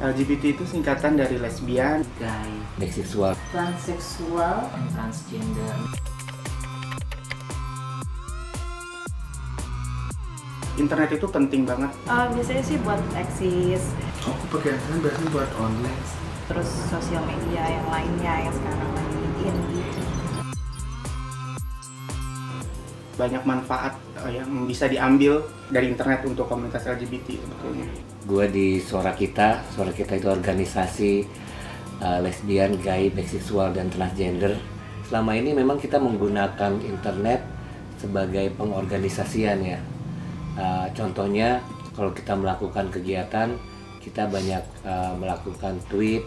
LGBT itu singkatan dari lesbian, gay, biseksual, transseksual, transgender. internet itu penting banget. Biasanya sih buat eksis, Aku pakai internet biasanya buat online. terus sosial media yang lainnya yang sekarang lagi in gitu. Banyak manfaat yang bisa diambil dari internet untuk komunitas LGBT sebetulnya. gue di Suara Kita itu organisasi lesbian, gay, biseksual, dan transgender. Selama ini memang kita menggunakan internet sebagai pengorganisasian ya. Contohnya kalau kita melakukan kegiatan, kita banyak melakukan tweet,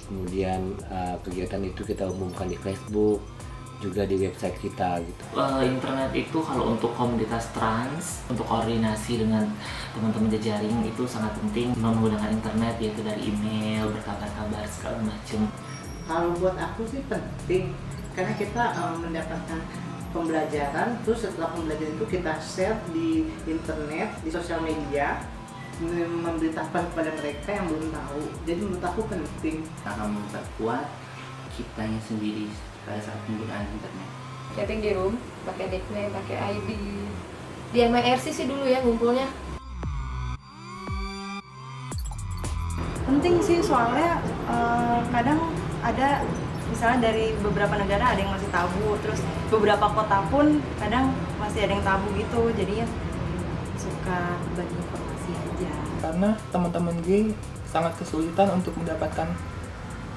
kemudian kegiatan itu kita umumkan di Facebook, juga di website kita gitu. Internet itu kalau untuk komunitas trans, untuk koordinasi dengan teman-teman jejaring itu sangat penting menggunakan internet, yaitu dari email, berkabar-kabar segala macam. kalau buat aku sih penting karena kita mendapatkan pembelajaran, terus setelah pembelajaran itu kita share di internet, di sosial media, memberitahukan kepada mereka yang belum tahu. Jadi menurut aku penting. Akan memperkuat kitanya sendiri pada saat penggunaan internet. Chatting di room, pakai nickname, pakai ID. Di MIRC sih dulu ya ngumpulnya. Penting sih soalnya kadang ada misalnya dari beberapa negara ada yang masih tabu, terus beberapa kota pun kadang masih ada yang tabu gitu, jadinya suka bagi informasi aja. Karena teman-teman gay sangat kesulitan untuk mendapatkan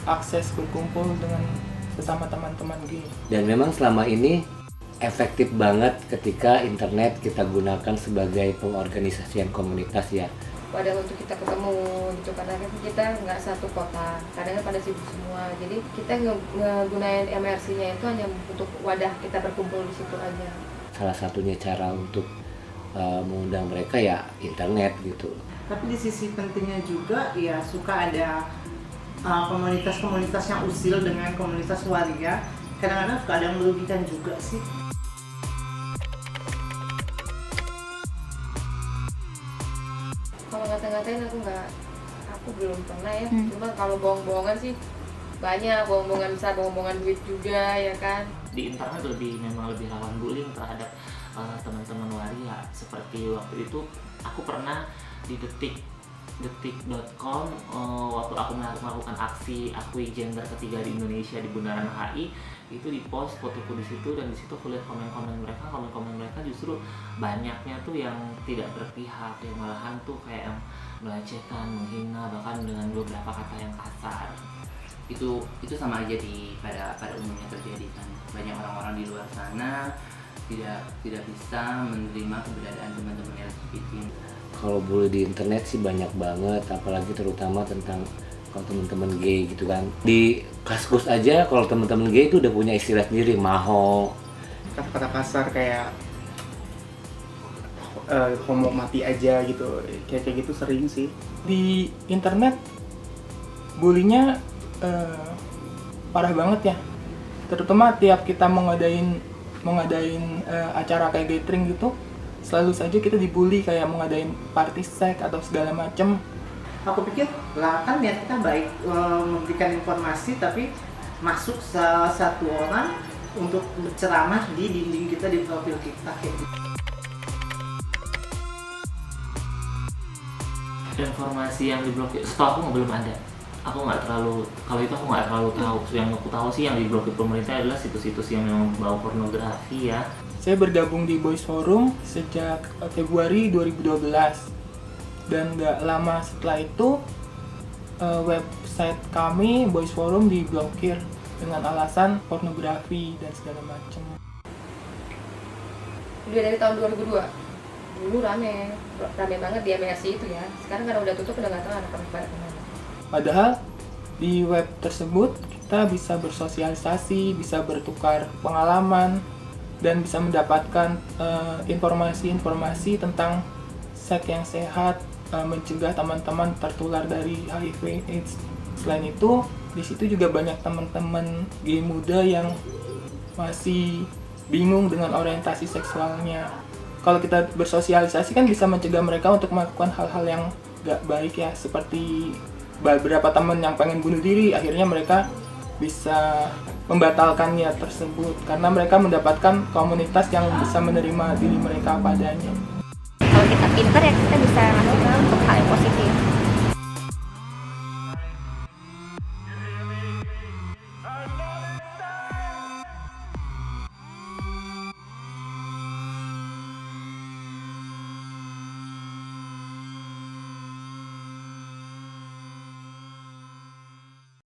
akses berkumpul dengan sesama teman-teman gay. Dan memang selama ini efektif banget ketika internet kita gunakan sebagai pengorganisasian komunitas ya. Wadah untuk kita ketemu gitu, karena kita nggak satu kota, kadang pada sibuk semua. Jadi kita ngegunain MRC-nya itu hanya untuk wadah kita berkumpul di situ aja. Salah satunya cara untuk mengundang mereka ya internet gitu. Tapi di sisi pentingnya juga ya suka ada komunitas-komunitas yang usil dengan komunitas warga. Kadang-kadang suka ada yang merugikan juga sih. Kalau ngata-ngatain aku belum pernah ya. Cuma kalau bohong-bohongan sih banyak, bohong-bohongan besar, bohong-bohongan duit juga ya kan. Di internet memang lebih rawan bullying terhadap teman-teman waria. Seperti waktu itu aku pernah di detik.com waktu aku melakukan aksi akui gender ketiga di Indonesia di Bundaran HI, itu di post fotoku di situ, dan di situ aku lihat komen-komen mereka justru banyaknya tuh yang tidak berpihak, yang malahan tuh kayak yang melecehkan, menghina, bahkan dengan beberapa kata yang kasar. Itu sama aja pada umumnya terjadi kan. Banyak orang-orang di luar sana tidak bisa menerima keberadaan teman-teman LGBT. Kalau bully di internet sih banyak banget, apalagi terutama tentang kalau teman-teman gay gitu kan. Di Kaskus aja kalau teman-teman gay itu udah punya istilah sendiri, maho. Kata-kata kasar kayak homo mati aja gitu, kayak gitu sering sih. Di internet bullynya parah banget ya. Terutama tiap kita mengadain acara kayak gathering gitu, selalu saja kita dibully kayak mengadain party seks atau segala macem. Aku pikir lah kan niat kita baik memberikan informasi, tapi masuk salah satu orang untuk berceramah di dinding kita, di profil kita kayak gitu. Informasi yang diblokir, setahu aku belum ada. Aku nggak terlalu tahu. Yang aku tahu sih yang diblokir pemerintah adalah situs-situs yang memang berbau pornografi ya. Saya bergabung di Boys Forum sejak Februari 2012, dan nggak lama setelah itu website kami Boys Forum diblokir dengan alasan pornografi dan segala macam. Udah dari tahun 2002. Dulu rame banget di MRC itu ya. Sekarang karena udah tutup udah nggak tahu anak pada kemana. Padahal di web tersebut kita bisa bersosialisasi, bisa bertukar pengalaman, dan bisa mendapatkan informasi-informasi tentang seks yang sehat, mencegah teman-teman tertular dari HIV/AIDS. Selain itu, di situ juga banyak teman-teman gay muda yang masih bingung dengan orientasi seksualnya. Kalau kita bersosialisasi kan bisa mencegah mereka untuk melakukan hal-hal yang gak baik ya, seperti beberapa teman yang pengen bunuh diri, akhirnya mereka bisa membatalkan niat tersebut karena mereka mendapatkan komunitas yang bisa menerima diri mereka padanya. Kalau kita pintar ya kita bisa ngasih untuk hal yang positif.